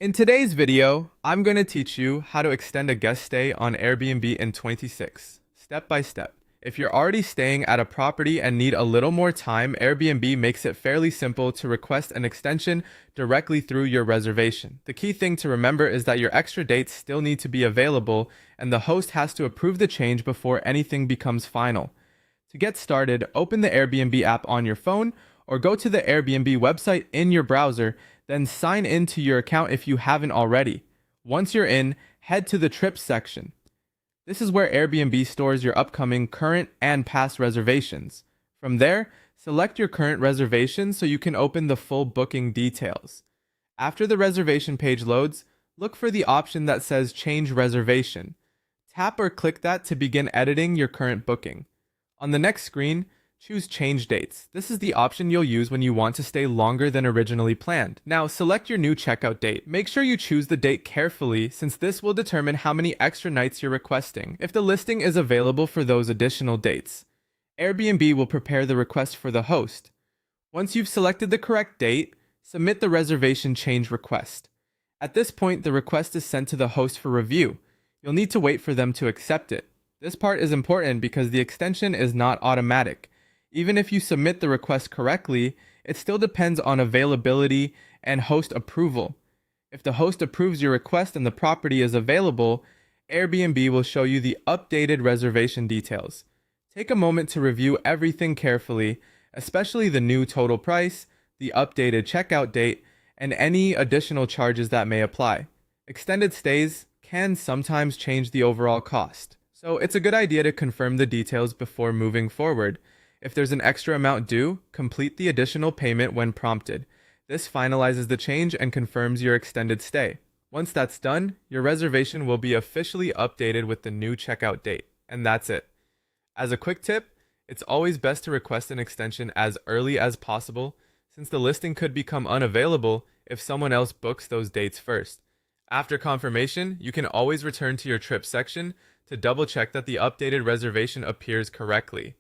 In today's video, I'm going to teach you how to extend a guest stay on Airbnb in 26, step by step. If you're already staying at a property and need a little more time, Airbnb makes it fairly simple to request an extension directly through your reservation. The key thing to remember is that your extra dates still need to be available, and the host has to approve the change before anything becomes final. To get started, open the Airbnb app on your phone or go to the Airbnb website in your browser, then sign into your account if you haven't already. Once you're in, head to the trips section. This is where Airbnb stores your upcoming, current, and past reservations. From there, select your current reservation so you can open the full booking details. After the reservation page loads, look for the option that says Change Reservation. Tap or click that to begin editing your current booking. On the next screen, choose Change Dates. This is the option you'll use when you want to stay longer than originally planned. Now, select your new checkout date. Make sure you choose the date carefully, since this will determine how many extra nights you're requesting, if the listing is available for those additional dates. Airbnb will prepare the request for the host. Once you've selected the correct date, submit the reservation change request. At this point, the request is sent to the host for review. You'll need to wait for them to accept it. This part is important because the extension is not automatic. Even if you submit the request correctly, it still depends on availability and host approval. If the host approves your request and the property is available, Airbnb will show you the updated reservation details. Take a moment to review everything carefully, especially the new total price, the updated checkout date, and any additional charges that may apply. Extended stays can sometimes change the overall cost, so it's a good idea to confirm the details before moving forward. If there's an extra amount due, complete the additional payment when prompted. This finalizes the change and confirms your extended stay. Once that's done, your reservation will be officially updated with the new checkout date. And that's it. As a quick tip, it's always best to request an extension as early as possible, since the listing could become unavailable if someone else books those dates first. After confirmation, you can always return to your trip section to double check that the updated reservation appears correctly.